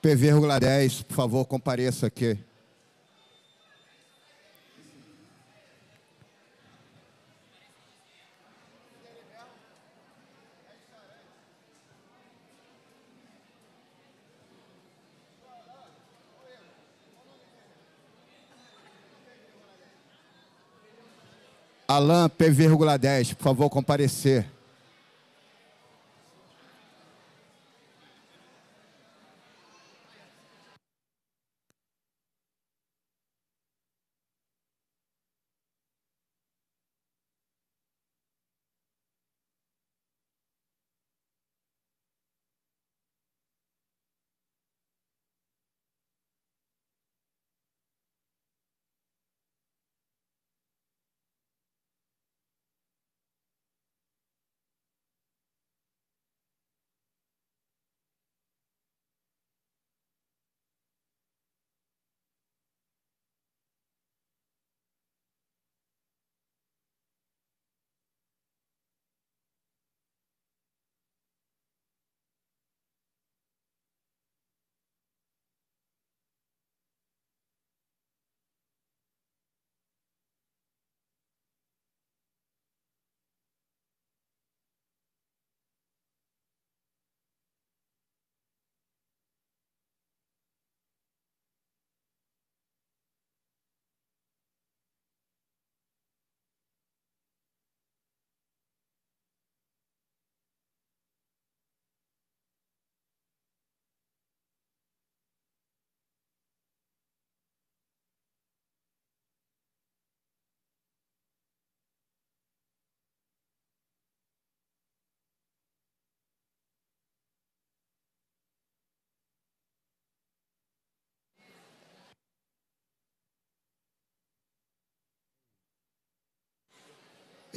P,10, por favor, compareça aqui. Alan, P,10, por favor, comparecer.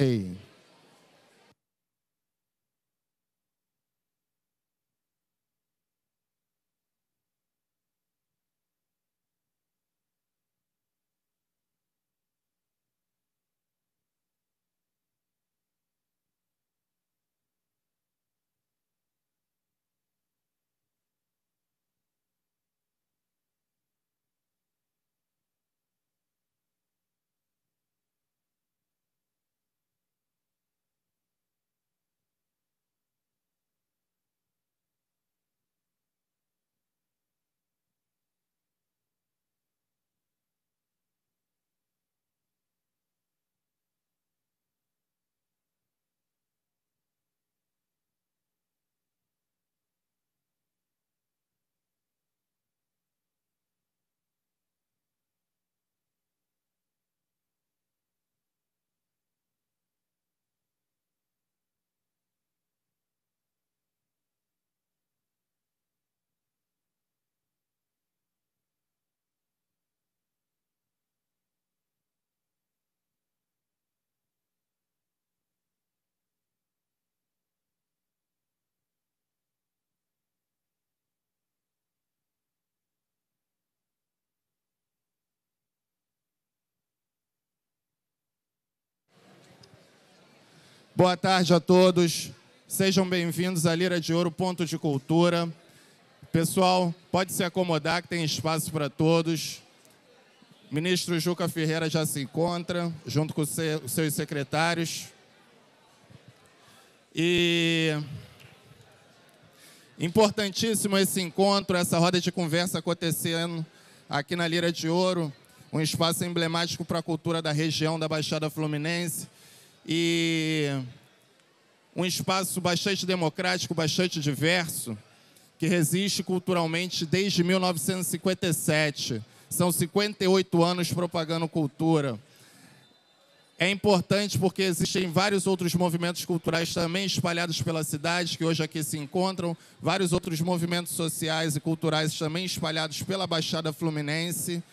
Ei. Boa tarde a todos. Sejam bem-vindos à Lira de Ouro, Ponto de Cultura. Pessoal, pode se acomodar que tem espaço para todos. O ministro Juca Ferreira já se encontra, junto com os seus secretários. E importantíssimo esse encontro, essa roda de conversa acontecendo aqui na Lira de Ouro, um espaço emblemático para a cultura da região da Baixada Fluminense. E um espaço bastante democrático, bastante diverso, que resiste culturalmente desde 1957. São 58 anos propagando cultura. É importante porque existem vários outros movimentos culturais também espalhados pela cidade, que hoje aqui se encontram, vários outros movimentos sociais e culturais também espalhados pela Baixada Fluminense.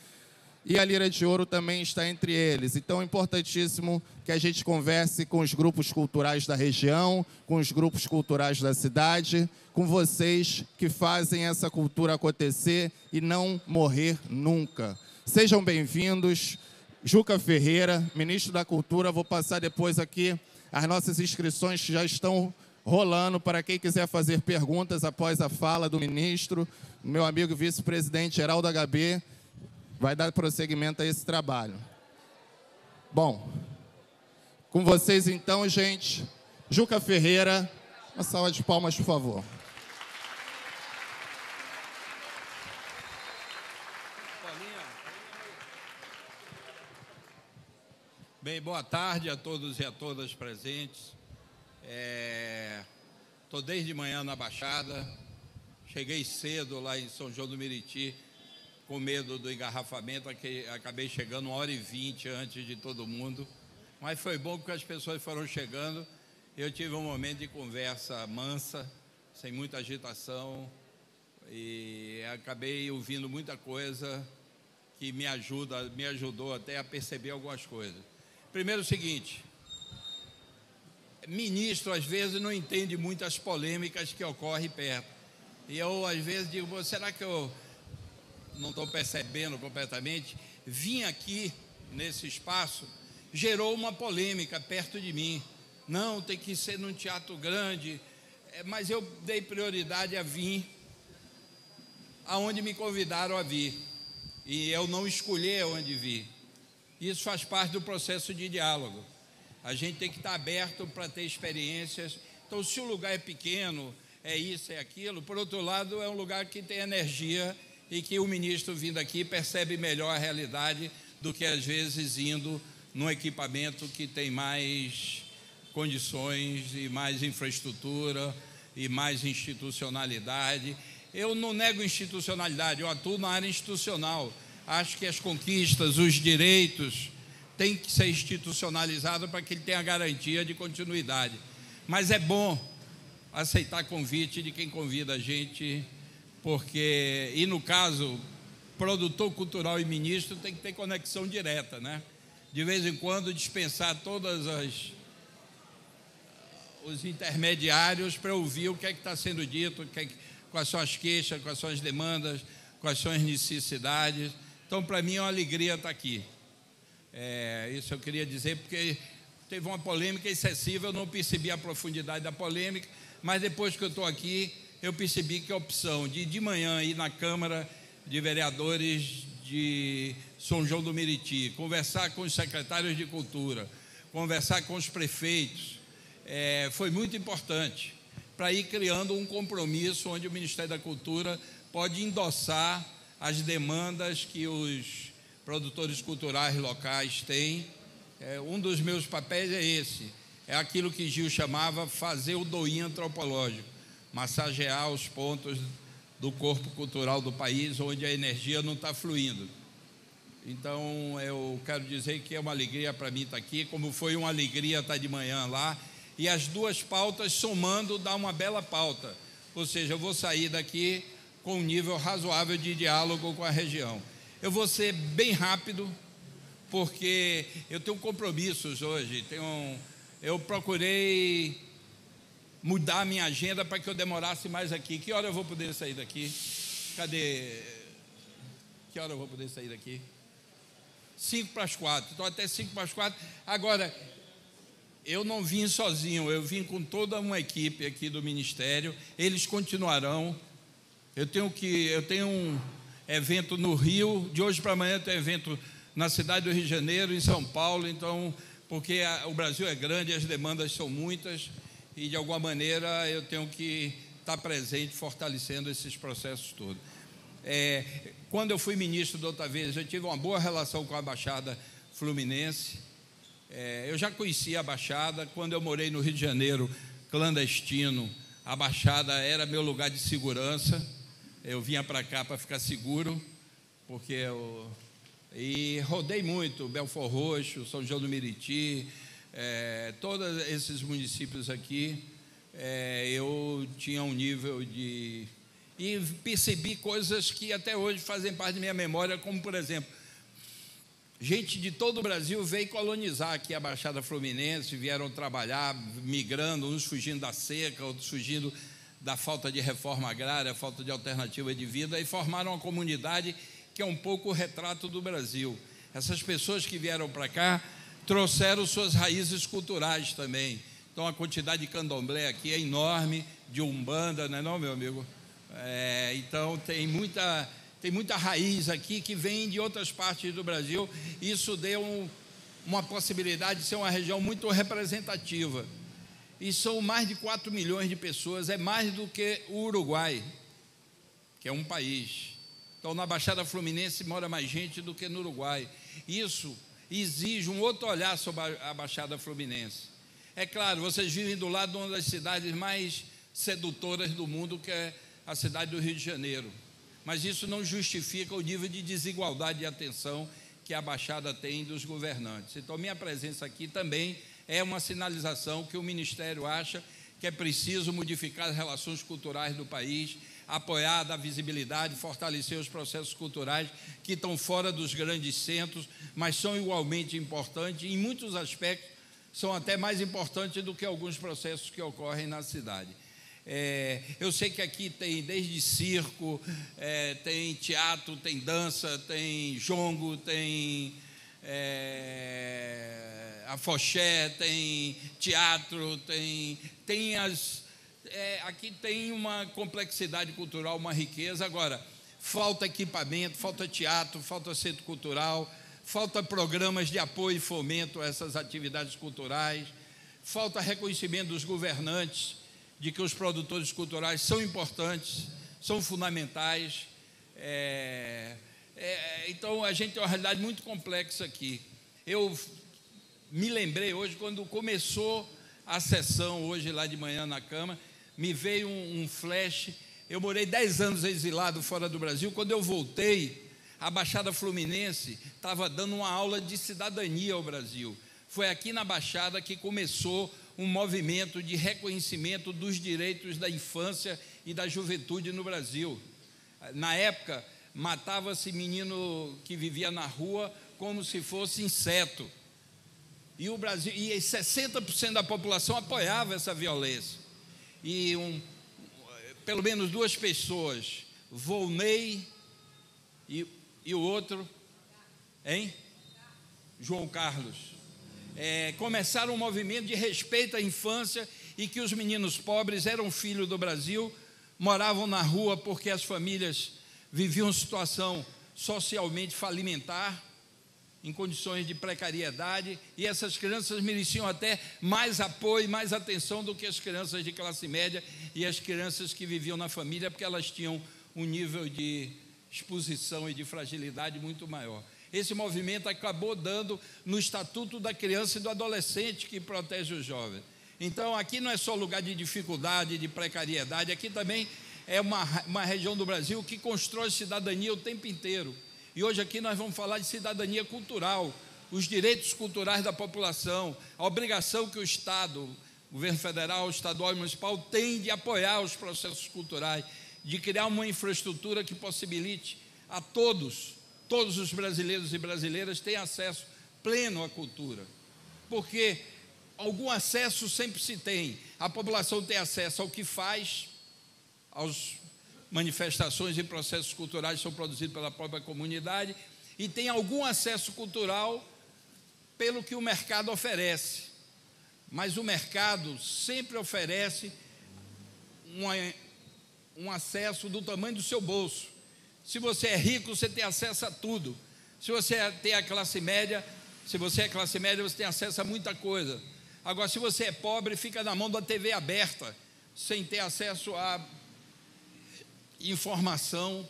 E a Lira de Ouro também está entre eles. Então é importantíssimo que a gente converse com os grupos culturais da região, com os grupos culturais da cidade, com vocês que fazem essa cultura acontecer e não morrer nunca. Sejam bem-vindos. Juca Ferreira, ministro da Cultura. Vou passar depois aqui as nossas inscrições que já estão rolando para quem quiser fazer perguntas após a fala do ministro. Meu amigo vice-presidente Geraldo HB vai dar prosseguimento a esse trabalho. Bom, com vocês então, gente, Juca Ferreira, uma salva de palmas, por favor. Bem, boa tarde a todos e a todas presentes. Estou desde manhã na Baixada, cheguei cedo lá em São João do Meriti, com medo do engarrafamento, acabei chegando 1h20 antes de todo mundo, mas foi bom porque as pessoas foram chegando, eu tive um momento de conversa mansa, sem muita agitação, e acabei ouvindo muita coisa que me ajudou até a perceber algumas coisas. Primeiro, o seguinte: ministro às vezes não entende muitas polêmicas que ocorrem perto. E eu às vezes digo, será que eu não estou percebendo completamente? Vim aqui nesse espaço, gerou uma polêmica perto de mim. Não, tem que ser num teatro grande. Mas eu dei prioridade a vir aonde me convidaram a vir. E eu não escolhi aonde vir. Isso faz parte do processo de diálogo. A gente tem que estar aberto para ter experiências. Então, se o lugar é pequeno, é isso, é aquilo. Por outro lado, é um lugar que tem energia e que o ministro vindo aqui percebe melhor a realidade do que, às vezes, indo num equipamento que tem mais condições e mais infraestrutura e mais institucionalidade. Eu não nego institucionalidade, eu atuo na área institucional. Acho que as conquistas, os direitos, têm que ser institucionalizados para que ele tenha garantia de continuidade. Mas é bom aceitar convite de quem convida a gente, porque, e no caso, produtor cultural e ministro tem que ter conexão direta, né? De vez em quando dispensar todos os intermediários para ouvir o que é que está sendo dito, quais são as queixas, quais são as demandas, quais são as necessidades. Então, para mim é uma alegria estar aqui. Isso eu queria dizer, porque teve uma polêmica excessiva, eu não percebi a profundidade da polêmica, mas depois que eu estou aqui, eu percebi que a opção de manhã ir na Câmara de Vereadores de São João do Meriti, conversar com os secretários de Cultura, conversar com os prefeitos, foi muito importante para ir criando um compromisso onde o Ministério da Cultura pode endossar as demandas que os produtores culturais locais têm. Um dos meus papéis é esse, é aquilo que Gil chamava fazer o doinho antropológico, massagear os pontos do corpo cultural do país onde a energia não está fluindo. Então, eu quero dizer que é uma alegria para mim estar aqui, como foi uma alegria estar de manhã lá, e as duas pautas somando dá uma bela pauta, ou seja, eu vou sair daqui com um nível razoável de diálogo com a região. Eu vou ser bem rápido, porque eu tenho compromissos hoje. Eu procurei mudar a minha agenda para que eu demorasse mais aqui. Que hora eu vou poder sair daqui? Cadê? Que hora eu vou poder sair daqui? 3:55. Então, até 5:55. Agora, eu não vim sozinho, eu vim com toda uma equipe aqui do Ministério. Eles continuarão. Eu tenho um evento no Rio, de hoje para amanhã eu tenho evento na cidade do Rio de Janeiro, em São Paulo, então, porque o Brasil é grande, as demandas são muitas, e de alguma maneira eu tenho que estar presente, fortalecendo esses processos todos. Quando eu fui ministro da outra vez, eu tive uma boa relação com a Baixada Fluminense. Eu já conhecia a Baixada. Quando eu morei no Rio de Janeiro, clandestino, a Baixada era meu lugar de segurança. Eu vinha para cá para ficar seguro, porque e rodei muito, Belford Roxo, São João do Meriti, todos esses municípios aqui, eu tinha um nível de... E percebi coisas que até hoje fazem parte da minha memória, como, por exemplo, gente de todo o Brasil veio colonizar aqui a Baixada Fluminense, vieram trabalhar, migrando, uns fugindo da seca, outros fugindo da falta de reforma agrária, falta de alternativa de vida, e formaram uma comunidade que é um pouco o retrato do Brasil. Essas pessoas que vieram para cá trouxeram suas raízes culturais também. Então, a quantidade de candomblé aqui é enorme, de umbanda, não é não, meu amigo? Então, tem muita raiz aqui que vem de outras partes do Brasil. Isso deu uma possibilidade de ser uma região muito representativa. E são mais de 4 milhões de pessoas, é mais do que o Uruguai, que é um país. Então, na Baixada Fluminense mora mais gente do que no Uruguai. Isso exige um outro olhar sobre a Baixada Fluminense. É claro, vocês vivem do lado de uma das cidades mais sedutoras do mundo, que é a cidade do Rio de Janeiro. Mas isso não justifica o nível de desigualdade e atenção que a Baixada tem dos governantes. Então, minha presença aqui também é uma sinalização que o Ministério acha que é preciso modificar as relações culturais do país, apoiar, dar visibilidade, fortalecer os processos culturais que estão fora dos grandes centros, mas são igualmente importantes, e em muitos aspectos são até mais importantes do que alguns processos que ocorrem na cidade. Eu sei que aqui tem desde circo, tem teatro, tem dança, tem jongo, tem afoxé, tem teatro, aqui tem uma complexidade cultural, uma riqueza. Agora, falta equipamento, falta teatro, falta centro cultural, falta programas de apoio e fomento a essas atividades culturais, falta reconhecimento dos governantes de que os produtores culturais são importantes, são fundamentais. Então, a gente tem uma realidade muito complexa aqui. Eu me lembrei hoje, quando começou a sessão, hoje lá de manhã na Câmara, me veio um flash. Eu morei 10 anos exilado fora do Brasil. Quando eu voltei, a Baixada Fluminense estava dando uma aula de cidadania ao Brasil. Foi aqui na Baixada que começou um movimento de reconhecimento dos direitos da infância e da juventude no Brasil. Na época, matava-se menino que vivia na rua como se fosse inseto. E o Brasil, 60% da população apoiava essa violência. E pelo menos 2 pessoas, Volney e o outro, João Carlos, começaram um movimento de respeito à infância, e que os meninos pobres eram filhos do Brasil, moravam na rua porque as famílias viviam situação socialmente falimentar, em condições de precariedade, e essas crianças mereciam até mais apoio e mais atenção do que as crianças de classe média e as crianças que viviam na família, porque elas tinham um nível de exposição e de fragilidade muito maior. Esse movimento acabou dando no Estatuto da Criança e do Adolescente, que protege os jovens. Então, aqui não é só lugar de dificuldade, de precariedade, aqui também é uma região do Brasil que constrói cidadania o tempo inteiro. E hoje aqui nós vamos falar de cidadania cultural, os direitos culturais da população, a obrigação que o Estado, o governo federal, estadual e municipal tem de apoiar os processos culturais, de criar uma infraestrutura que possibilite a todos os brasileiros e brasileiras terem acesso pleno à cultura. Porque algum acesso sempre se tem. A população tem acesso ao que faz, às manifestações e processos culturais que são produzidos pela própria comunidade, e tem algum acesso cultural pelo que o mercado oferece. Mas o mercado sempre oferece um acesso do tamanho do seu bolso. Se você é rico, você tem acesso a tudo. Se você é classe média, você tem acesso a muita coisa. Agora, se você é pobre, fica na mão da TV aberta, sem ter acesso a informação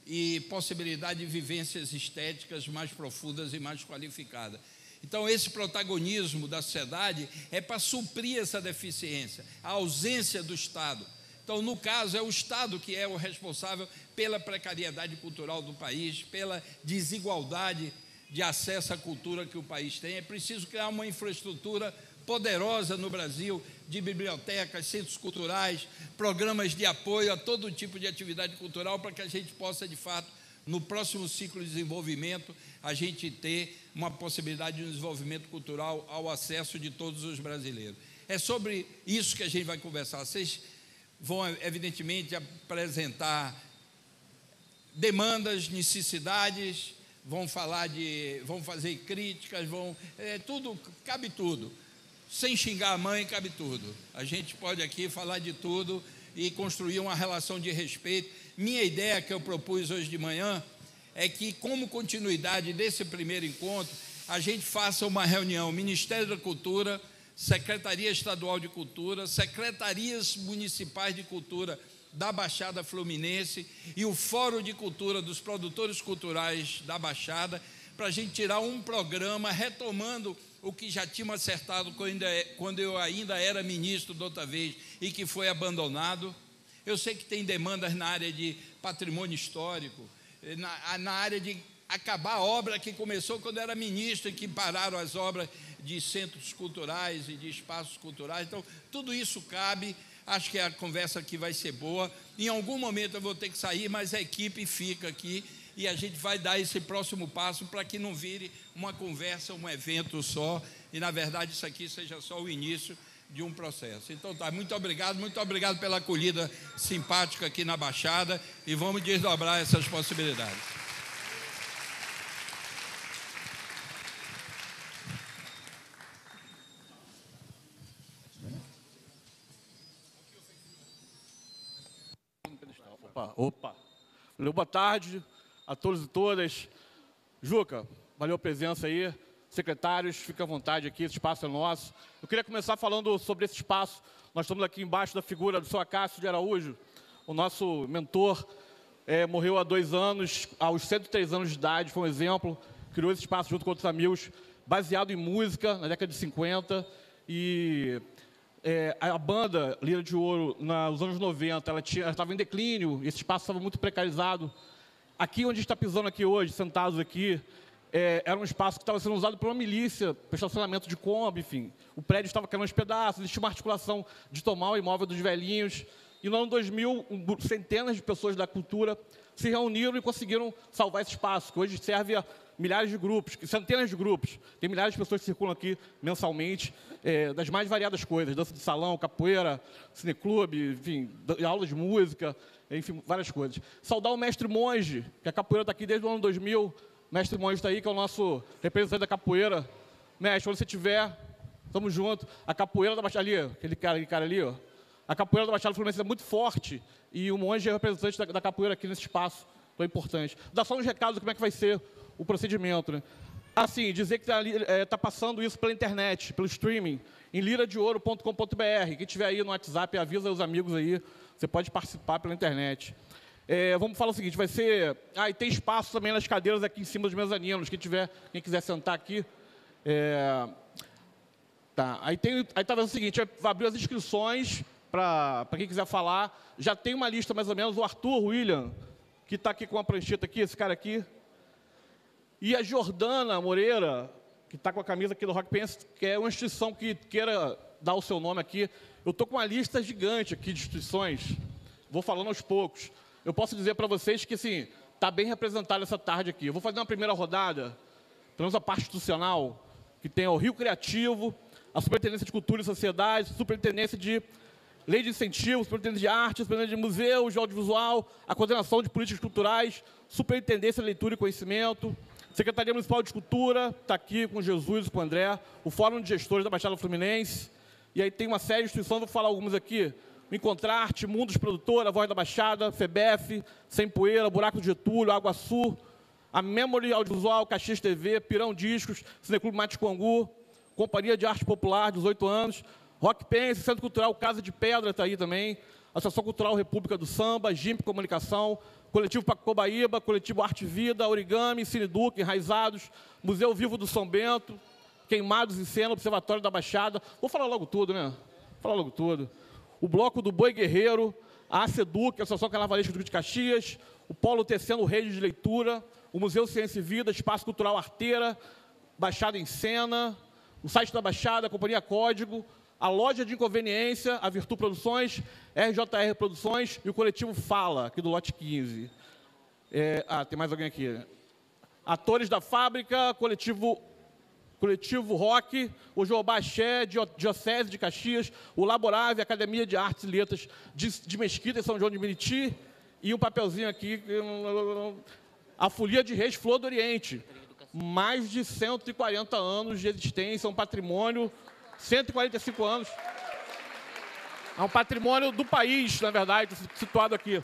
e possibilidade de vivências estéticas mais profundas e mais qualificadas. Então, esse protagonismo da sociedade é para suprir essa deficiência, a ausência do Estado. Então, no caso, é o Estado que é o responsável pela precariedade cultural do país, pela desigualdade de acesso à cultura que o país tem. É preciso criar uma infraestrutura poderosa no Brasil, de bibliotecas, centros culturais, programas de apoio a todo tipo de atividade cultural, para que a gente possa, de fato, no próximo ciclo de desenvolvimento, a gente ter uma possibilidade de um desenvolvimento cultural ao acesso de todos os brasileiros. É sobre isso que a gente vai conversar. Vocês vão, evidentemente, apresentar demandas, necessidades, vão fazer críticas, cabe tudo. sem xingar a mãe, cabe tudo. A gente pode aqui falar de tudo e construir uma relação de respeito. Minha ideia que eu propus hoje de manhã é que, como continuidade desse primeiro encontro, a gente faça uma reunião, Ministério da Cultura, Secretaria Estadual de Cultura, Secretarias Municipais de Cultura da Baixada Fluminense e o Fórum de Cultura dos Produtores Culturais da Baixada, para a gente tirar um programa retomando o que já tínhamos acertado quando eu ainda era ministro da outra vez e que foi abandonado. Eu sei que tem demandas na área de patrimônio histórico, na área de acabar a obra que começou quando eu era ministro e que pararam as obras de centros culturais e de espaços culturais. Então, tudo isso cabe. Acho que a conversa aqui vai ser boa. Em algum momento eu vou ter que sair, mas a equipe fica aqui e a gente vai dar esse próximo passo para que não vire uma conversa, um evento só, e, na verdade, isso aqui seja só o início de um processo. Então, tá, muito obrigado pela acolhida simpática aqui na Baixada, e vamos desdobrar essas possibilidades. Opa. Valeu, boa tarde a todos e todas. Juca, valeu a presença aí. Secretários, fica à vontade aqui, esse espaço é nosso. Eu queria começar falando sobre esse espaço. Nós estamos aqui embaixo da figura do Sr. Acácio de Araújo, o nosso mentor, morreu há 2 anos, aos 103 anos de idade, foi um exemplo, criou esse espaço junto com outros amigos, baseado em música, na década de 50, e a banda Lira de Ouro, nos anos 90, ela estava em declínio, esse espaço estava muito precarizado. Aqui onde a gente está pisando aqui hoje, sentados aqui, era um espaço que estava sendo usado por uma milícia, para estacionamento de Kombi, enfim. O prédio estava caindo aos pedaços, existia uma articulação de tomar o imóvel dos velhinhos. E no ano 2000, centenas de pessoas da cultura se reuniram e conseguiram salvar esse espaço, que hoje serve a milhares de grupos, centenas de grupos. Tem milhares de pessoas que circulam aqui mensalmente, das mais variadas coisas, dança de salão, capoeira, cineclube, enfim, aulas de música, enfim, várias coisas. Saudar o mestre Monge, que a capoeira está aqui desde o ano 2000, o mestre Monge está aí, que é o nosso representante da capoeira. Mestre, onde você estiver, estamos juntos. A capoeira da Baixada ali, aquele cara ali, ó. A capoeira da Baixada Fluminense é muito forte e o Monge é representante da capoeira aqui nesse espaço, então é importante. Dá só uns recados de como é que vai ser o procedimento, né? Assim, dizer que está passando isso pela internet, pelo streaming, em liradeouro.com.br. Quem estiver aí no WhatsApp, avisa os amigos aí, você pode participar pela internet. Vamos falar o seguinte, vai ser... e tem espaço também nas cadeiras aqui em cima dos mezaninos, quem quiser sentar aqui. Aí está vendo o seguinte, vai abrir as inscrições para quem quiser falar. Já tem uma lista mais ou menos, o Arthur William, que está aqui com a prancheta aqui, esse cara aqui. E a Jordana Moreira, que está com a camisa aqui do Rock Pense, que é uma instituição que queira dar o seu nome aqui. Eu estou com uma lista gigante aqui de instituições, vou falando aos poucos. Eu posso dizer para vocês que, assim, está bem representado essa tarde aqui. Eu vou fazer uma primeira rodada, pelo menos a parte institucional, que tem o Rio Criativo, a Superintendência de Cultura e Sociedade, Superintendência de Lei de Incentivo, Superintendência de Arte, Superintendência de Museus, de Audiovisual, a Coordenação de Políticas Culturais, Superintendência de Leitura e Conhecimento, Secretaria Municipal de Cultura, está aqui com o Jesus e com o André, o Fórum de Gestores da Baixada Fluminense, e aí tem uma série de instituições, vou falar algumas aqui, o Encontrarte, Mundos Produtora, Voz da Baixada, FEBEF, Sem Poeira, Buraco de Getúlio, Água Sul, a Memory Audiovisual, Caxias TV, Pirão Discos, Cineclube Maticongu, Companhia de Arte Popular, 18 anos, Rock Pense, Centro Cultural Casa de Pedra está aí também, Associação Cultural República do Samba, GIMP Comunicação, Coletivo Pacobaíba, Coletivo Arte Vida, Origami, Cineduc, Enraizados, Museu Vivo do São Bento, Queimados em Cena, Observatório da Baixada. Vou falar logo tudo, né? Vou falar logo tudo. O Bloco do Boi Guerreiro, a ACEDUC, a Associação Carnavalesca do Rio de Caxias, o Polo Tecendo Rede de Leitura, o Museu Ciência e Vida, Espaço Cultural Arteira, Baixada em Cena, o site da Baixada, a Companhia Código, a Loja de Inconveniência, a Virtu Produções, RJR Produções e o Coletivo Fala, aqui do lote 15. Tem mais alguém aqui. Atores da Fábrica, Coletivo Rock, o Jobá Axé, Diocese de Caxias, o Laborave, Academia de Artes e Letras de Mesquita e São João de Meriti, e um papelzinho aqui, a Folia de Reis Flor do Oriente. Mais de 140 anos de existência, um patrimônio 145 anos. É um patrimônio do país, na verdade, situado aqui.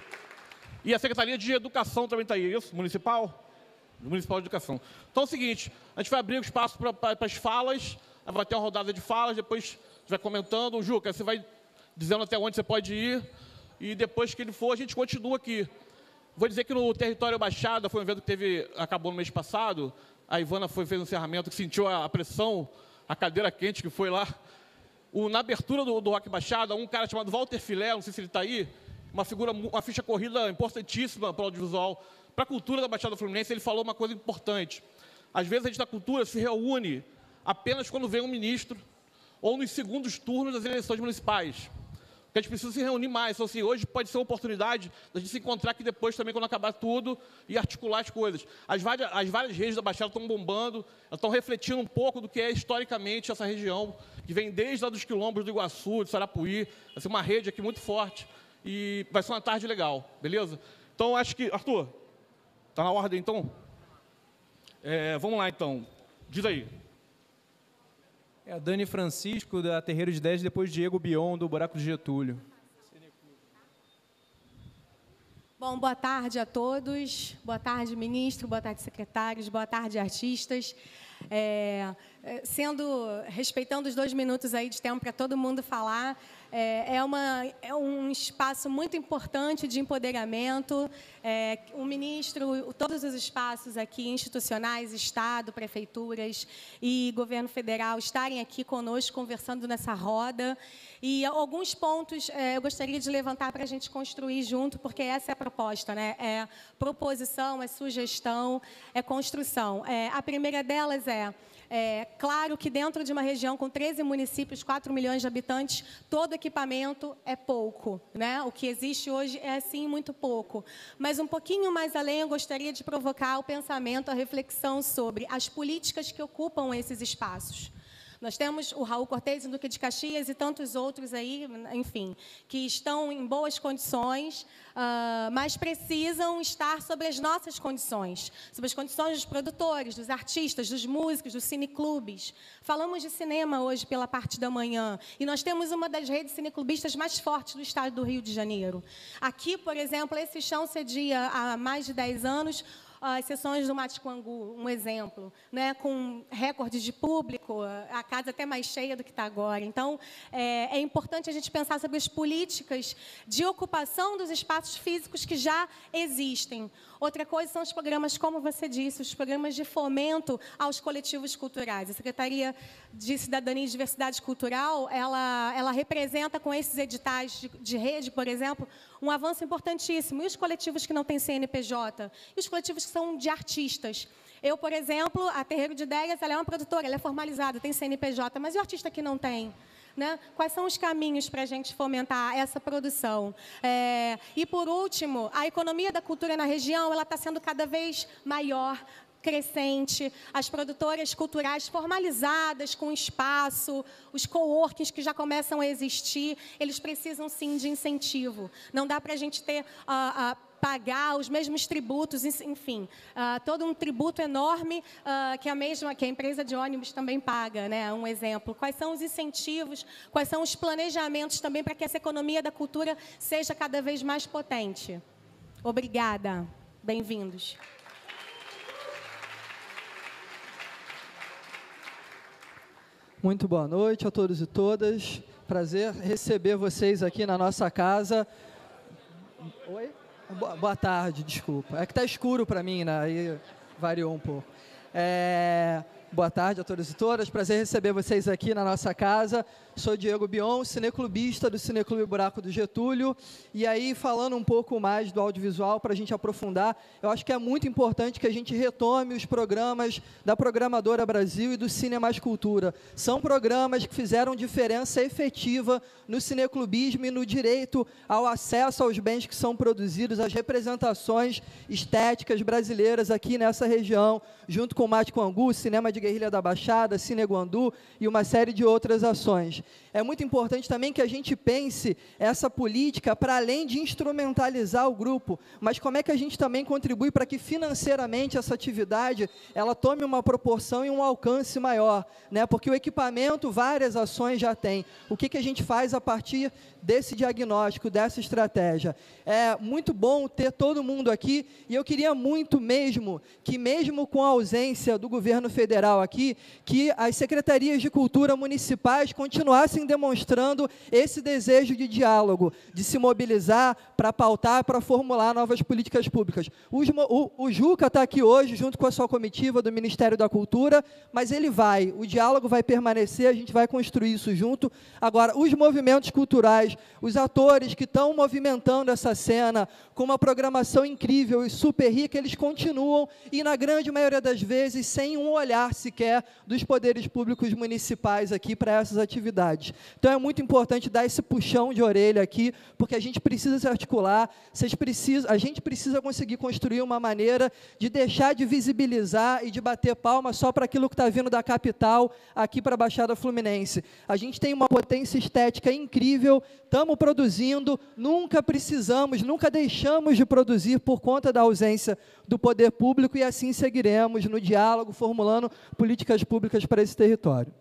E a Secretaria de Educação também está aí, é isso? Municipal? Municipal de Educação. Então é o seguinte, a gente vai abrir o espaço para as falas, vai ter uma rodada de falas, depois a gente vai comentando. Juca, você vai dizendo até onde você pode ir, e depois que ele for, a gente continua aqui. Vou dizer que no Território Baixada, foi um evento que acabou no mês passado, a Ivana fez um encerramento, que sentiu a pressão, a cadeira quente que foi lá. Na abertura do Rock Baixada, um cara chamado Walter Filé, não sei se ele está aí, uma ficha corrida importantíssima para o audiovisual, para a cultura da Baixada Fluminense. Ele falou uma coisa importante. Às vezes a gente da cultura se reúne apenas quando vem um ministro ou nos segundos turnos das eleições municipais. Porque a gente precisa se reunir mais. Então, assim, hoje pode ser uma oportunidade da gente se encontrar aqui depois também, quando acabar tudo, e articular as coisas. As várias redes da Baixada estão bombando, elas estão refletindo um pouco do que é historicamente essa região, que vem desde lá dos quilombos do Iguaçu, de Sarapuí. Vai ser uma rede aqui muito forte e vai ser uma tarde legal, beleza? Então, acho que... Arthur, está na ordem, então? Vamos lá, então. Diz aí. A Dani Francisco, da Terreiro de 10, depois Diego Bion, do Buraco do Getúlio. Bom, boa tarde a todos. Boa tarde, ministro. Boa tarde, secretários. Boa tarde, artistas. Respeitando os 2 minutos aí de tempo para todo mundo falar, é um espaço muito importante de empoderamento. O ministro, todos os espaços aqui institucionais, Estado, prefeituras e governo federal estarem aqui conosco conversando nessa roda. E alguns pontos eu gostaria de levantar para a gente construir junto, porque essa é a proposta, né? É proposição, é sugestão, é construção. A primeira delas claro que dentro de uma região com 13 municípios, 4 milhões de habitantes, todo equipamento é pouco, né? O que existe hoje é, sim, muito pouco. Mas um pouquinho mais além, eu gostaria de provocar o pensamento, a reflexão sobre as políticas que ocupam esses espaços. Nós temos o Raul Cortez, o Duque de Caxias e tantos outros aí, enfim, que estão em boas condições, mas precisam estar sobre as nossas condições, sobre as condições dos produtores, dos artistas, dos músicos, dos cineclubes. Falamos de cinema hoje pela parte da manhã, e nós temos uma das redes cineclubistas mais fortes do estado do Rio de Janeiro. Aqui, por exemplo, esse chão cedia há mais de 10 anos as sessões do Mate Quangu, um exemplo, né, com recordes de público, a casa até mais cheia do que está agora. Então, é importante a gente pensar sobre as políticas de ocupação dos espaços físicos que já existem. Outra coisa são os programas, como você disse, os programas de fomento aos coletivos culturais. A Secretaria de Cidadania e Diversidade Cultural, ela representa com esses editais de rede, por exemplo, um avanço importantíssimo. E os coletivos que não têm CNPJ? E os coletivos que são de artistas? Eu, por exemplo, a Terreiro de Ideias, ela é uma produtora, ela é formalizada, tem CNPJ, mas e o artista que não tem? Né? Quais são os caminhos para a gente fomentar essa produção? E, por último, a economia da cultura na região está sendo cada vez maior, crescente, as produtoras culturais formalizadas, com espaço, os coworkings que já começam a existir, eles precisam, sim, de incentivo. Não dá para a gente ter... pagar os mesmos tributos, enfim, todo um tributo enorme que a empresa de ônibus também paga, né? Um exemplo. Quais são os incentivos, quais são os planejamentos também para que essa economia da cultura seja cada vez mais potente? Obrigada. Bem-vindos. Muito boa noite a todos e todas. Prazer receber vocês aqui na nossa casa. Oi? Boa tarde, desculpa. É que está escuro para mim, né? Aí variou um pouco. Boa tarde a todos e todas. Prazer receber vocês aqui na nossa casa. Sou Diego Bion, cineclubista do Cineclube Buraco do Getúlio. E aí, falando um pouco mais do audiovisual, para a gente aprofundar, eu acho que é muito importante que a gente retome os programas da Programadora Brasil e do Cine Mais Cultura. São programas que fizeram diferença efetiva no cineclubismo e no direito ao acesso aos bens que são produzidos, às representações estéticas brasileiras aqui nessa região, junto com o Mate Quangu, Cinema de Guerrilha da Baixada, Cine Guandu e uma série de outras ações. É muito importante também que a gente pense essa política para além de instrumentalizar o grupo, mas como é que a gente também contribui para que financeiramente essa atividade ela tome uma proporção e um alcance maior, né? Porque o equipamento, várias ações já tem. O que a gente faz a partir desse diagnóstico, dessa estratégia? É muito bom ter todo mundo aqui, e eu queria muito mesmo que, mesmo com a ausência do governo federal aqui, que as secretarias de cultura municipais continuassem demonstrando esse desejo de diálogo, de se mobilizar para pautar, para formular novas políticas públicas. O Juca está aqui hoje, junto com a sua comitiva do Ministério da Cultura, mas o diálogo vai permanecer, a gente vai construir isso junto. Agora, os movimentos culturais, os atores que estão movimentando essa cena com uma programação incrível e super rica, eles continuam, e na grande maioria das vezes, sem um olhar sequer dos poderes públicos municipais aqui para essas atividades. Então, é muito importante dar esse puxão de orelha aqui, porque a gente precisa se articular, a gente precisa conseguir construir uma maneira de deixar de visibilizar e de bater palma só para aquilo que está vindo da capital aqui para a Baixada Fluminense. A gente tem uma potência estética incrível, estamos produzindo, nunca deixamos de produzir por conta da ausência do poder público, e assim seguiremos no diálogo, formulando políticas públicas para esse território.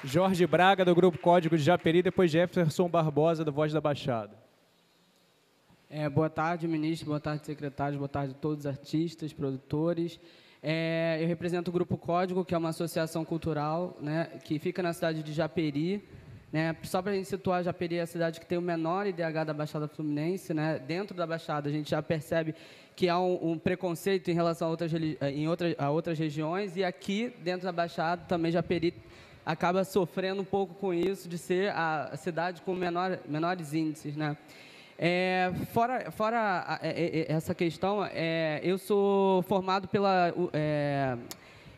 Jorge Braga, do Grupo Código de Japeri, depois Jefferson Barbosa, do Voz da Baixada. Boa tarde, ministro, boa tarde, secretários, boa tarde a todos os artistas, produtores. Eu represento o Grupo Código, que é uma associação cultural, né, que fica na cidade de Japeri. Né, só para a gente situar, Japeri é a cidade que tem o menor IDH da Baixada Fluminense. Né, dentro da Baixada, a gente já percebe que há um preconceito em relação a outras regiões, e aqui, dentro da Baixada, também Japeri acaba sofrendo um pouco com isso, de ser a cidade com menores índices. Né. Fora essa questão, eu sou formado pelo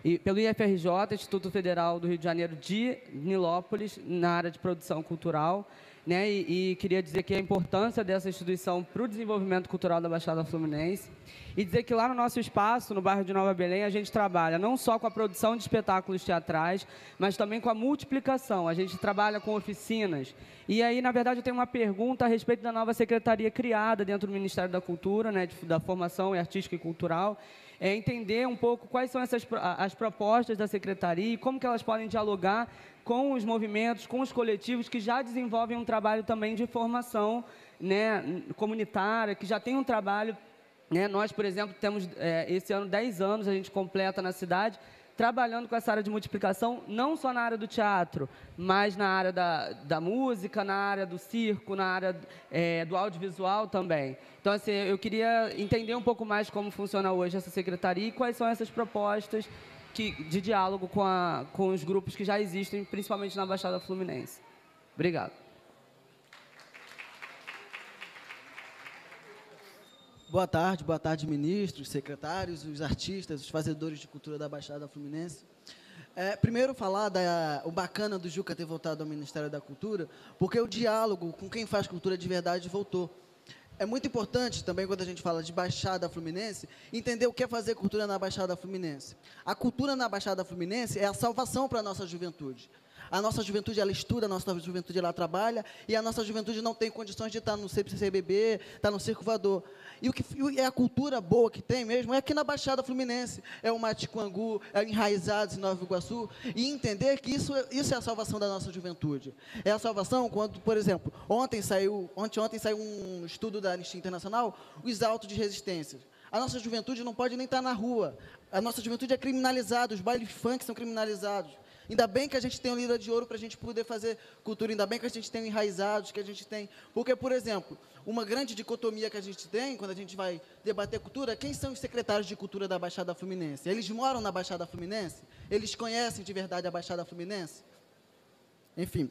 IFRJ, Instituto Federal do Rio de Janeiro de Nilópolis, na área de produção cultural, né, e queria dizer que a importância dessa instituição para o desenvolvimento cultural da Baixada Fluminense, e dizer que lá no nosso espaço, no bairro de Nova Belém, a gente trabalha não só com a produção de espetáculos teatrais, mas também com a multiplicação. A gente trabalha com oficinas. E aí, na verdade, eu tenho uma pergunta a respeito da nova secretaria criada dentro do Ministério da Cultura, né, da Formação Artística e Cultural, entender um pouco quais são as propostas da secretaria e como que elas podem dialogar com os movimentos, com os coletivos que já desenvolvem um trabalho também de formação, né, comunitária, que já tem um trabalho. Né, nós, por exemplo, temos esse ano 10 anos, a gente completa na cidade, trabalhando com essa área de multiplicação, não só na área do teatro, mas na área da música, na área do circo, na área do audiovisual também. Então, assim, eu queria entender um pouco mais como funciona hoje essa secretaria e quais são essas propostas de diálogo com os grupos que já existem, principalmente na Baixada Fluminense. Obrigado. Boa tarde, ministros, secretários, os artistas, os fazedores de cultura da Baixada Fluminense. Primeiro, falar o bacana do Juca ter voltado ao Ministério da Cultura, porque o diálogo com quem faz cultura de verdade voltou. É muito importante também, quando a gente fala de Baixada Fluminense, entender o que é fazer cultura na Baixada Fluminense. A cultura na Baixada Fluminense é a salvação para a nossa juventude. A nossa juventude, ela estuda, a nossa juventude, ela trabalha, e a nossa juventude não tem condições de estar no CCBB, estar no Circo Voador. E a cultura boa que tem mesmo é aqui na Baixada Fluminense, é o Matiquangu, é o Enraizados em Nova Iguaçu, e entender que isso é a salvação da nossa juventude. É a salvação quando, por exemplo, ontem saiu um estudo da Anistia Internacional, os autos de resistência. A nossa juventude não pode nem estar na rua, a nossa juventude é criminalizada, os bailes funk são criminalizados. Ainda bem que a gente tem o Lira de Ouro para a gente poder fazer cultura, ainda bem que a gente tem o Enraizados, que a gente tem... Porque, por exemplo, uma grande dicotomia que a gente tem, quando a gente vai debater cultura, quem são os secretários de cultura da Baixada Fluminense? Eles moram na Baixada Fluminense? Eles conhecem de verdade a Baixada Fluminense? Enfim.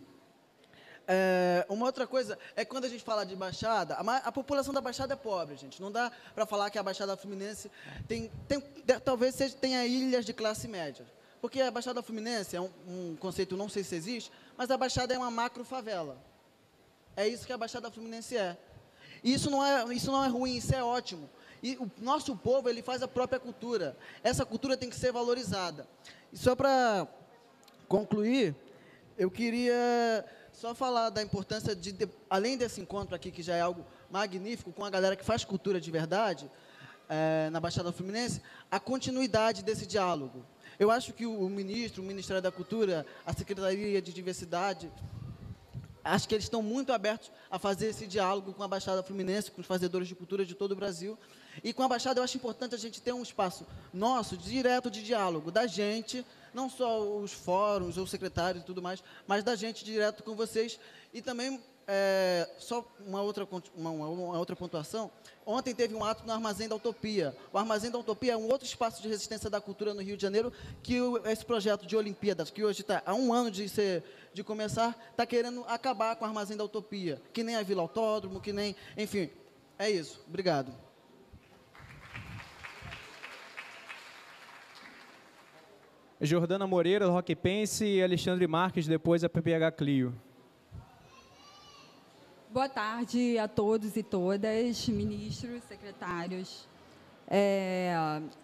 Uma outra coisa é que quando a gente fala de Baixada, a população da Baixada é pobre, gente. Não dá para falar que a Baixada Fluminense talvez tenha ilhas de classe média. Porque a Baixada Fluminense é um conceito, não sei se existe, mas a Baixada é uma macro-favela. É isso que a Baixada Fluminense é. E isso não é ruim, isso é ótimo. E o nosso povo, ele faz a própria cultura. Essa cultura tem que ser valorizada. E só para concluir, eu queria só falar da importância além desse encontro aqui, que já é algo magnífico, com a galera que faz cultura de verdade, na Baixada Fluminense, a continuidade desse diálogo. Eu acho que o Ministério da Cultura, a Secretaria de Diversidade, acho que eles estão muito abertos a fazer esse diálogo com a Baixada Fluminense, com os fazedores de cultura de todo o Brasil. E com a Baixada eu acho importante a gente ter um espaço nosso, direto de diálogo, da gente, não só os fóruns, os secretários e tudo mais, mas da gente direto com vocês. E também, só uma outra pontuação, ontem teve um ato no Armazém da Utopia. O Armazém da Utopia é um outro espaço de resistência da cultura no Rio de Janeiro, que esse projeto de Olimpíadas, que hoje está há um ano de começar, está querendo acabar com o Armazém da Utopia, que nem a Vila Autódromo, que nem... Enfim, é isso. Obrigado. Jordana Moreira, do Rock Pense, e Alexandre Marques, depois a PPH Clio. Boa tarde a todos e todas, ministros, secretários.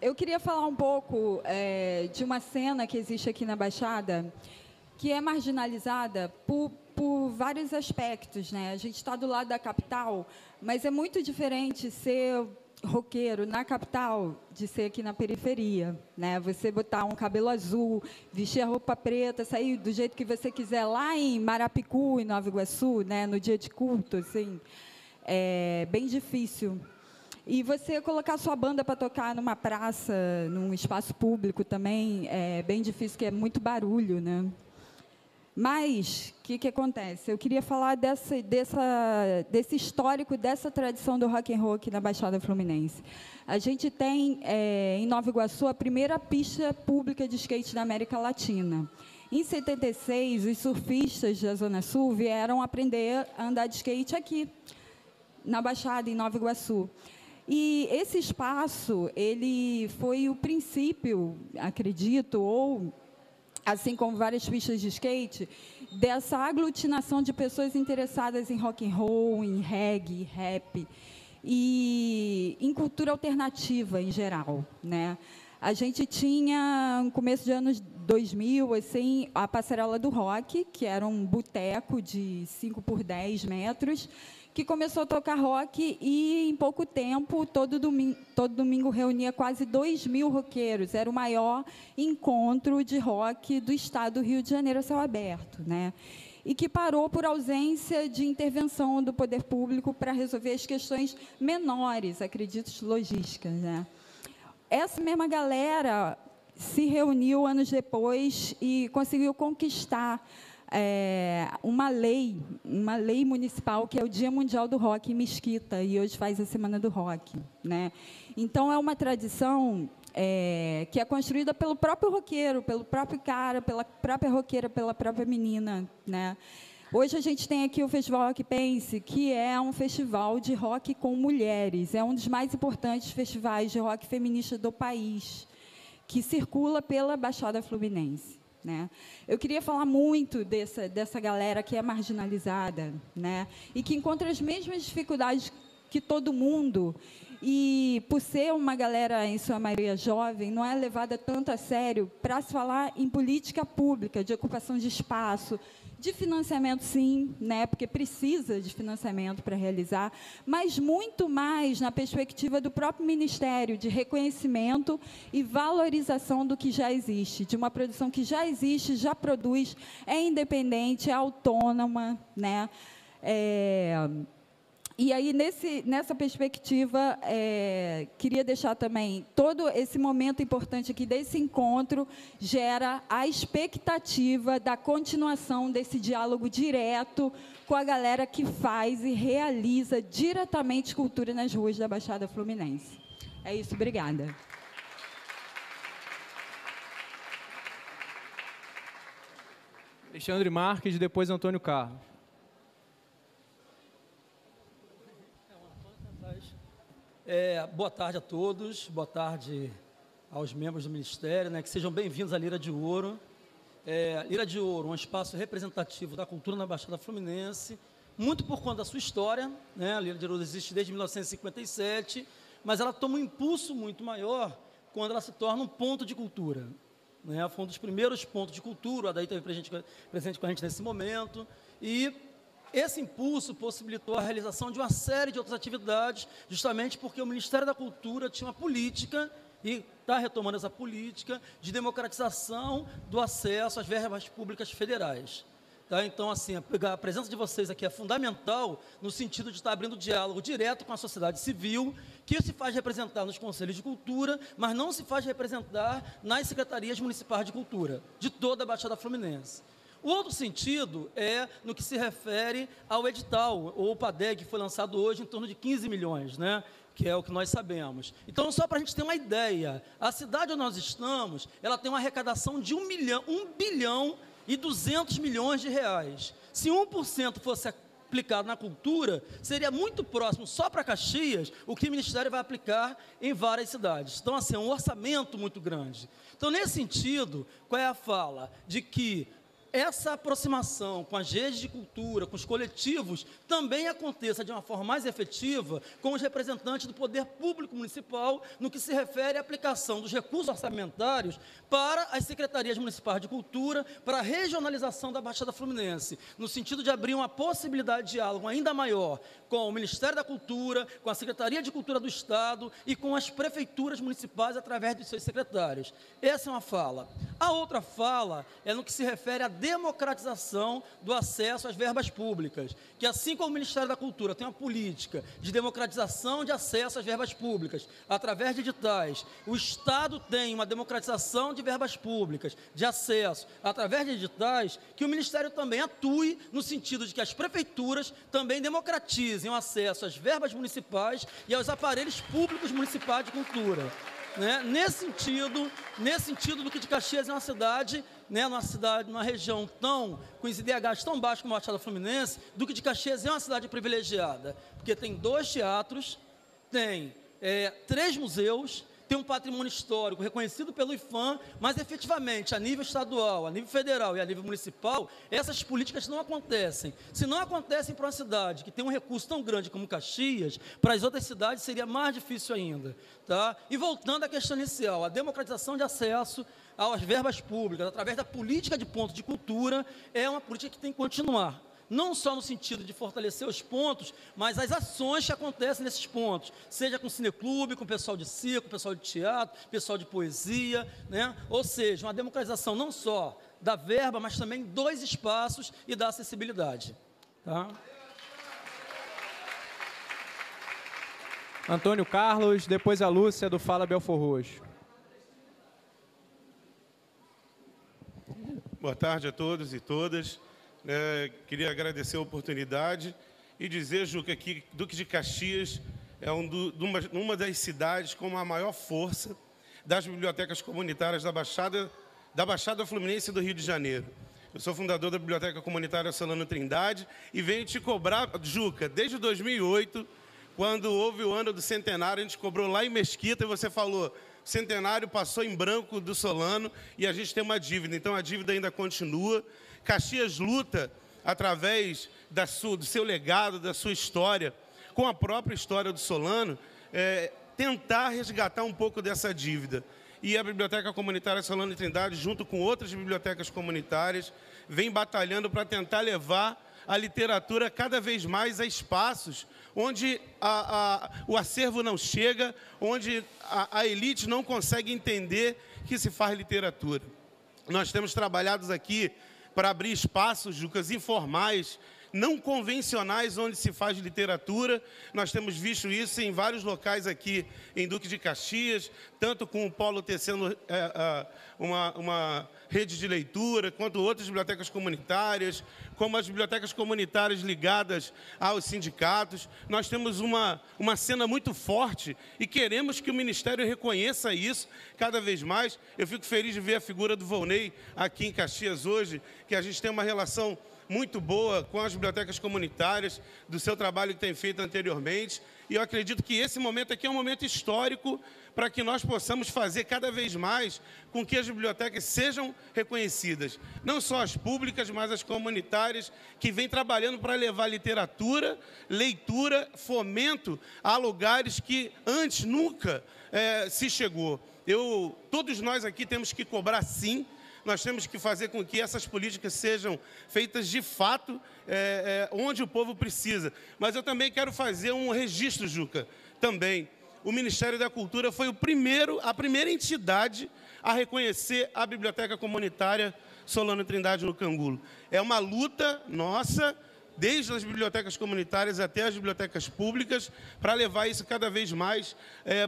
Eu queria falar um pouco de uma cena que existe aqui na Baixada, que é marginalizada por vários aspectos, né? A gente está do lado da capital, mas é muito diferente ser roqueiro na capital de ser aqui na periferia, né? Você botar um cabelo azul, vestir a roupa preta, sair do jeito que você quiser lá em Marapicu, em Nova Iguaçu, né? No dia de culto, assim, é bem difícil. E você colocar sua banda para tocar numa praça, num espaço público também, é bem difícil, porque é muito barulho, né? Mas, o que acontece? Eu queria falar desse histórico, dessa tradição do rock and roll aqui na Baixada Fluminense. A gente tem, em Nova Iguaçu, a primeira pista pública de skate da América Latina. Em 76, os surfistas da Zona Sul vieram aprender a andar de skate aqui, na Baixada, em Nova Iguaçu. E esse espaço, ele foi o princípio, acredito, ou... assim como várias pistas de skate, dessa aglutinação de pessoas interessadas em rock and roll, em reggae, rap e em cultura alternativa em geral, né? A gente tinha, no começo de anos 2000, assim, a Passarela do Rock, que era um boteco de 5 por 10 metros, que começou a tocar rock e, em pouco tempo, todo domingo reunia quase 2.000 roqueiros. Era o maior encontro de rock do estado do Rio de Janeiro a céu aberto, né? E que parou por ausência de intervenção do poder público para resolver as questões menores, acredito, logísticas, né? Essa mesma galera se reuniu anos depois e conseguiu conquistar uma lei municipal, que é o Dia Mundial do Rock em Mesquita, e hoje faz a Semana do Rock, né? Então, é uma tradição que é construída pelo próprio roqueiro, pelo próprio cara, pela própria roqueira, pela própria menina, né? Hoje a gente tem aqui o Festival Rock Pense, que é um festival de rock com mulheres, é um dos mais importantes festivais de rock feminista do país, que circula pela Baixada Fluminense, né? Eu queria falar muito dessa galera que é marginalizada, né? E que encontra as mesmas dificuldades que todo mundo, e por ser uma galera, em sua maioria jovem, não é levada tanto a sério para se falar em política pública, de ocupação de espaço, de financiamento, sim, né? Porque precisa de financiamento para realizar, mas muito mais na perspectiva do próprio Ministério, de reconhecimento e valorização do que já existe, de uma produção que já existe, já produz, é independente, é autônoma, né? E aí, nessa perspectiva, queria deixar também, todo esse momento importante aqui desse encontro gera a expectativa da continuação desse diálogo direto com a galera que faz e realiza diretamente cultura nas ruas da Baixada Fluminense. É isso, obrigada. Alexandre Marques, depois Antônio Carlos. Boa tarde a todos, boa tarde aos membros do Ministério, né, que sejam bem-vindos à Lira de Ouro. Lira de Ouro, um espaço representativo da cultura na Baixada Fluminense, muito por conta da sua história, né? A Lira de Ouro existe desde 1957, mas ela toma um impulso muito maior quando ela se torna um ponto de cultura. Né? Foi um dos primeiros pontos de cultura, a Adair esteve presente com a gente nesse momento, e esse impulso possibilitou a realização de uma série de outras atividades, justamente porque o Ministério da Cultura tinha uma política, e está retomando essa política, de democratização do acesso às verbas públicas federais. Tá? Então, assim, a presença de vocês aqui é fundamental no sentido de estar abrindo diálogo direto com a sociedade civil, que se faz representar nos conselhos de cultura, mas não se faz representar nas secretarias municipais de cultura, de toda a Baixada Fluminense. O outro sentido é no que se refere ao edital, ou o PADEG, que foi lançado hoje em torno de 15 milhões, né? Que é o que nós sabemos. Então, só para a gente ter uma ideia, a cidade onde nós estamos, ela tem uma arrecadação de 1 bilhão e 200 milhões de reais. Se 1% fosse aplicado na cultura, seria muito próximo, só para Caxias, o que o Ministério vai aplicar em várias cidades. Então, assim, é um orçamento muito grande. Então, nesse sentido, qual é a fala? De que essa aproximação com as redes de cultura, com os coletivos, também aconteça de uma forma mais efetiva com os representantes do poder público municipal, no que se refere à aplicação dos recursos orçamentários para as secretarias municipais de cultura, para a regionalização da Baixada Fluminense, no sentido de abrir uma possibilidade de diálogo ainda maior com o Ministério da Cultura, com a Secretaria de Cultura do Estado e com as prefeituras municipais através dos seus secretários. Essa é uma fala. A outra fala é no que se refere à democratização do acesso às verbas públicas, que assim como o Ministério da Cultura tem uma política de democratização de acesso às verbas públicas, através de editais, o Estado tem uma democratização de verbas públicas, de acesso, através de editais, que o Ministério também atue no sentido de que as prefeituras também democratizem o acesso às verbas municipais e aos aparelhos públicos municipais de cultura. Né? Nesse sentido do que de Caxias é uma cidade, né, numa região com os IDHs tão baixos como a Baixada Fluminense, Duque de Caxias é uma cidade privilegiada, porque tem 2 teatros, tem 3 museus, tem um patrimônio histórico reconhecido pelo IFAM, mas efetivamente a nível estadual, a nível federal e a nível municipal, essas políticas não acontecem. Se não acontecem para uma cidade que tem um recurso tão grande como Caxias, para as outras cidades seria mais difícil ainda. Tá? E voltando à questão inicial, a democratização de acesso às verbas públicas, através da política de pontos de cultura, é uma política que tem que continuar. Não só no sentido de fortalecer os pontos, mas as ações que acontecem nesses pontos, seja com o cineclube, com o pessoal de circo, pessoal de teatro, pessoal de poesia, né? Ou seja, uma democratização não só da verba, mas também dos espaços e da acessibilidade. Tá? Antônio Carlos, depois a Lúcia do Fala Belfor Roxo. Boa tarde a todos e todas. Queria agradecer a oportunidade e dizer, Juca, que Duque de Caxias é uma das cidades com a maior força das bibliotecas comunitárias da Baixada Fluminense do Rio de Janeiro. Eu sou fundador da Biblioteca Comunitária Solano Trindade e venho te cobrar, Juca, desde 2008, quando houve o ano do centenário, a gente cobrou lá em Mesquita e você falou, centenário passou em branco do Solano e a gente tem uma dívida, então a dívida ainda continua. Caxias luta, através do seu legado, da sua história, com a própria história do Solano, tentar resgatar um pouco dessa dívida. E a Biblioteca Comunitária Solano Trindade, junto com outras bibliotecas comunitárias, vem batalhando para tentar levar a literatura cada vez mais a espaços onde o acervo não chega, onde a elite não consegue entender que se faz literatura. Nós temos trabalhado aqui para abrir espaços, Jucas, informais, não convencionais, onde se faz literatura. Nós temos visto isso em vários locais aqui em Duque de Caxias, tanto com o Polo tecendo uma rede de leitura, quanto outras bibliotecas comunitárias, como as bibliotecas comunitárias ligadas aos sindicatos. Nós temos uma cena muito forte e queremos que o Ministério reconheça isso cada vez mais. Eu fico feliz de ver a figura do Volney aqui em Caxias hoje, que a gente tem uma relação muito boa com as bibliotecas comunitárias, do seu trabalho que tem feito anteriormente. E eu acredito que esse momento aqui é um momento histórico para que nós possamos fazer cada vez mais com que as bibliotecas sejam reconhecidas. Não só as públicas, mas as comunitárias, que vêm trabalhando para levar literatura, leitura, fomento a lugares que antes nunca se chegou. Todos nós aqui temos que cobrar, sim. Nós temos que fazer com que essas políticas sejam feitas de fato onde o povo precisa. Mas eu também quero fazer um registro, Juca, também. O Ministério da Cultura foi a primeira entidade a reconhecer a Biblioteca Comunitária Solano Trindade no Cangulo. É uma luta nossa, desde as bibliotecas comunitárias até as bibliotecas públicas, para levar isso cada vez mais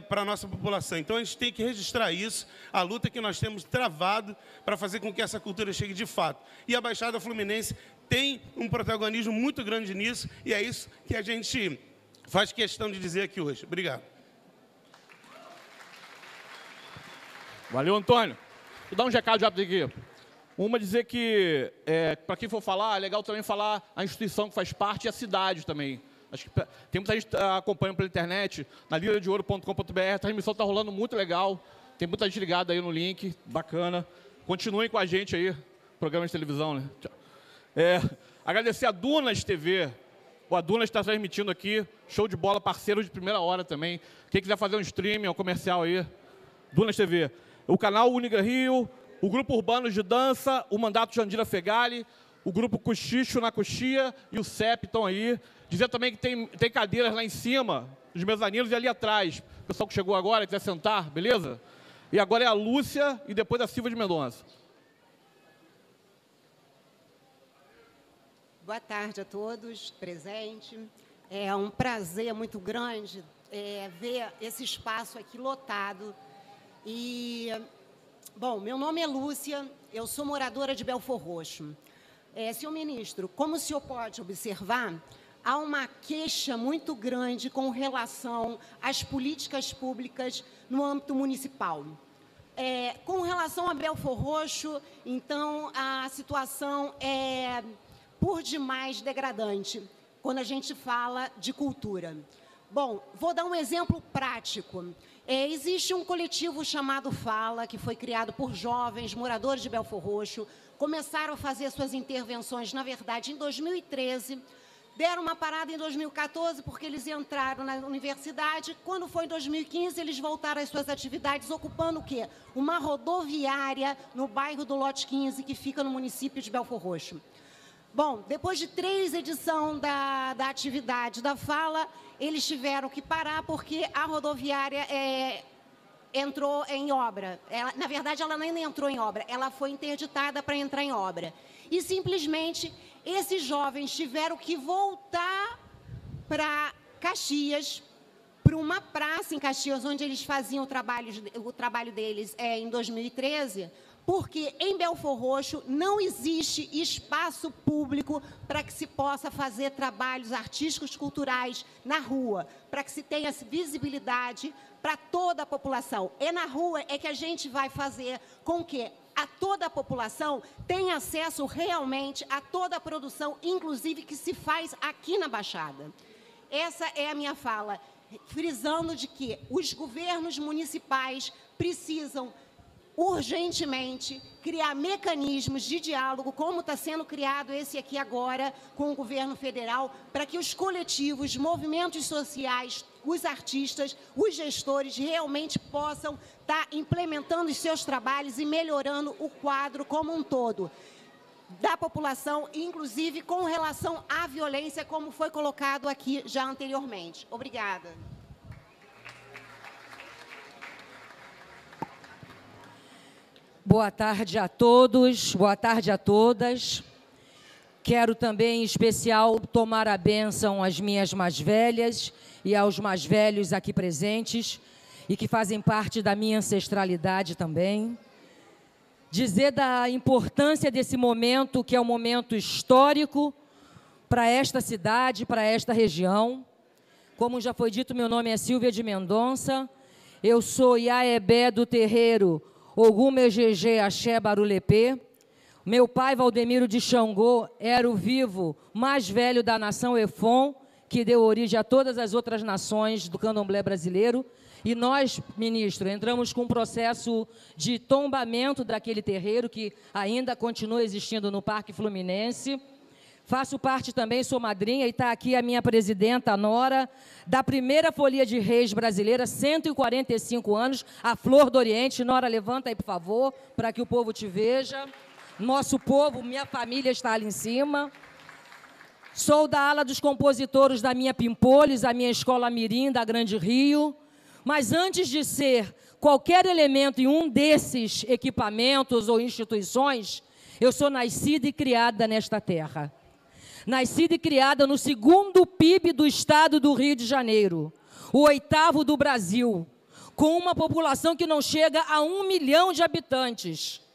para a nossa população. Então, a gente tem que registrar isso, a luta que nós temos travado para fazer com que essa cultura chegue de fato. E a Baixada Fluminense tem um protagonismo muito grande nisso, e é isso que a gente faz questão de dizer aqui hoje. Obrigado. Valeu, Antônio. Vou dar um recado rápido aqui. Uma dizer que, para quem for falar, é legal também falar a instituição que faz parte e a cidade também. Acho que tem muita gente acompanhando pela internet, na liradeouro.com.br, a transmissão está rolando muito legal, tem muita gente ligada aí no link, bacana. Continuem com a gente aí, programa de televisão, né? Agradecer a Dunas TV, a Dunas está transmitindo aqui, show de bola, parceiro de primeira hora também. Quem quiser fazer um streaming, um comercial aí, Dunas TV. O canal Unigra Rio, o Grupo Urbano de Dança, o Mandato Jandira Fegali, o Grupo Cochicho na Coxia e o CEP estão aí. Dizer também que tem cadeiras lá em cima, os mezaninos, e ali atrás. O pessoal que chegou agora, quiser sentar, beleza? E agora é a Lúcia e depois a Silvia de Mendonça. Boa tarde a todos presentes. É um prazer muito grande ver esse espaço aqui lotado. E, bom, meu nome é Lúcia, eu sou moradora de Belfor Roxo. Senhor ministro, como o senhor pode observar, há uma queixa muito grande com relação às políticas públicas no âmbito municipal. Com relação a Belfor Roxo, então, a situação é por demais degradante, quando a gente fala de cultura. Bom, vou dar um exemplo prático. Existe um coletivo chamado Fala, que foi criado por jovens moradores de Belfor Roxo, começaram a fazer suas intervenções, na verdade, em 2013, deram uma parada em 2014, porque eles entraram na universidade. Quando foi em 2015, eles voltaram às suas atividades, ocupando o quê? Uma rodoviária no bairro do Lote 15, que fica no município de Belfor Roxo. Bom, depois de 3 edições da atividade da Fala, eles tiveram que parar porque a rodoviária entrou em obra. Na verdade, ela nem entrou em obra, ela foi interditada para entrar em obra. E, simplesmente, esses jovens tiveram que voltar para Caxias, para uma praça em Caxias, onde eles faziam o trabalho deles em 2013, porque em Belfor Roxo não existe espaço público para que se possa fazer trabalhos artísticos culturais na rua, para que se tenha visibilidade para toda a população. É na rua é que a gente vai fazer com que toda a população tenha acesso realmente a toda a produção, inclusive que se faz aqui na Baixada. Essa é a minha fala, frisando de que os governos municipais precisam urgentemente criar mecanismos de diálogo, como está sendo criado esse aqui agora com o governo federal, para que os coletivos, movimentos sociais, os artistas, os gestores realmente possam estar implementando os seus trabalhos e melhorando o quadro como um todo da população, inclusive com relação à violência, como foi colocado aqui já anteriormente. Obrigada. Boa tarde a todos, boa tarde a todas. Quero também, em especial, tomar a bênção às minhas mais velhas e aos mais velhos aqui presentes e que fazem parte da minha ancestralidade também. Dizer da importância desse momento, que é um momento histórico para esta cidade, para esta região. Como já foi dito, meu nome é Silvia de Mendonça, eu sou Iaebé do terreiro Ogum Megegê Axé Barulepê, Meu pai, Valdemiro de Xangô, era o vivo mais velho da nação Efon, que deu origem a todas as outras nações do candomblé brasileiro. E nós, ministro, entramos com um processo de tombamento daquele terreiro, que ainda continua existindo no Parque Fluminense. Faço parte também, sou madrinha, e está aqui a minha presidenta, a Nora, da primeira Folia de Reis brasileira, 145 anos, a Flor do Oriente. Nora, levanta aí, por favor, para que o povo te veja. Nosso povo, minha família está ali em cima. Sou da ala dos compositores da minha Pimpolis, a minha escola mirim da Grande Rio. Mas antes de ser qualquer elemento em um desses equipamentos ou instituições, eu sou nascida e criada nesta terra. Nascida e criada no segundo PIB do estado do Rio de Janeiro, o 8º do Brasil, com uma população que não chega a 1 milhão de habitantes.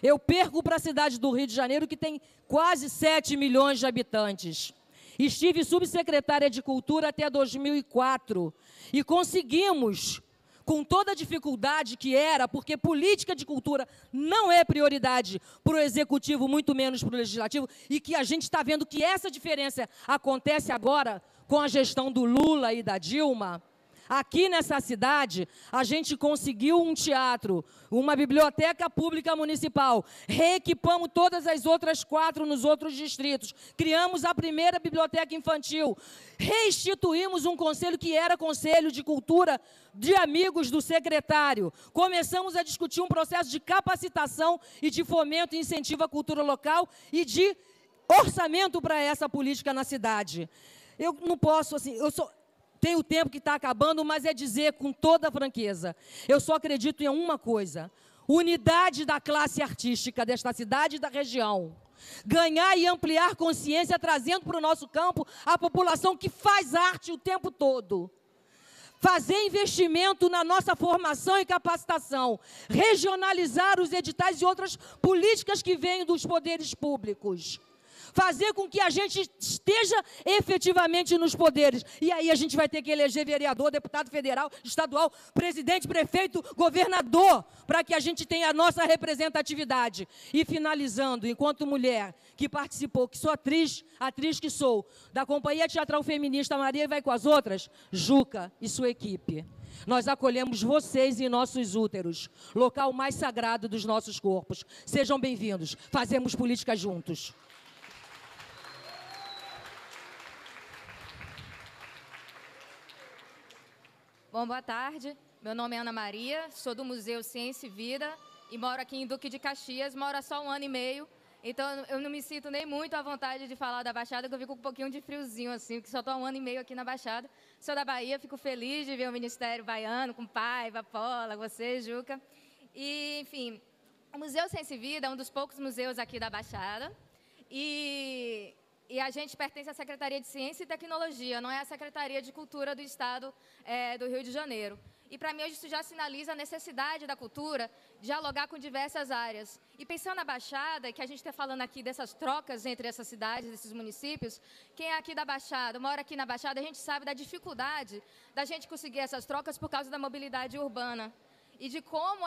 Eu perco para a cidade do Rio de Janeiro, que tem quase 7 milhões de habitantes. Estive subsecretária de Cultura até 2004 e conseguimos, com toda a dificuldade que era, porque política de cultura não é prioridade para o Executivo, muito menos para o Legislativo, e que a gente está vendo que essa diferença acontece agora com a gestão do Lula e da Dilma. Aqui nessa cidade, a gente conseguiu um teatro, uma biblioteca pública municipal, reequipamos todas as outras 4 nos outros distritos, criamos a primeira biblioteca infantil, restituímos um conselho que era Conselho de Cultura de amigos do secretário, começamos a discutir um processo de capacitação e de fomento e incentivo à cultura local e de orçamento para essa política na cidade. Eu não posso, assim, tem o tempo que está acabando, mas é dizer com toda a franqueza, eu só acredito em uma coisa: unidade da classe artística desta cidade e da região. Ganhar e ampliar consciência, trazendo para o nosso campo a população que faz arte o tempo todo. Fazer investimento na nossa formação e capacitação. Regionalizar os editais e outras políticas que vêm dos poderes públicos. Fazer com que a gente esteja efetivamente nos poderes. E aí a gente vai ter que eleger vereador, deputado federal, estadual, presidente, prefeito, governador, para que a gente tenha a nossa representatividade. E finalizando, enquanto mulher que participou, que sou atriz que sou, da Companhia Teatral Feminista Maria Vai com as Outras, Juca e sua equipe. Nós acolhemos vocês em nossos úteros, local mais sagrado dos nossos corpos. Sejam bem-vindos. Fazemos política juntos. Bom, boa tarde. Meu nome é Ana Maria, sou do Museu Ciência e Vida e moro aqui em Duque de Caxias, moro há só 1 ano e meio, então eu não me sinto nem muito à vontade de falar da Baixada, que eu fico com um pouquinho de friozinho, assim, porque só estou há 1 ano e meio aqui na Baixada. Sou da Bahia, fico feliz de ver o Ministério Baiano, com Paiva, Paula, você, Juca. E, enfim, o Museu Ciência e Vida é um dos poucos museus aqui da Baixada e a gente pertence à Secretaria de Ciência e Tecnologia, não é a Secretaria de Cultura do Estado do Rio de Janeiro. E, para mim, hoje isso já sinaliza a necessidade da cultura dialogar com diversas áreas. E pensando na Baixada, que a gente está falando aqui dessas trocas entre essas cidades, esses municípios, quem é aqui da Baixada, mora aqui na Baixada, a gente sabe da dificuldade da gente conseguir essas trocas por causa da mobilidade urbana. E de como,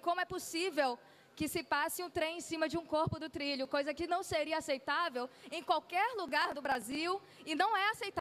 como é possível que se passe um trem em cima de um corpo do trilho, coisa que não seria aceitável em qualquer lugar do Brasil e não é aceitável.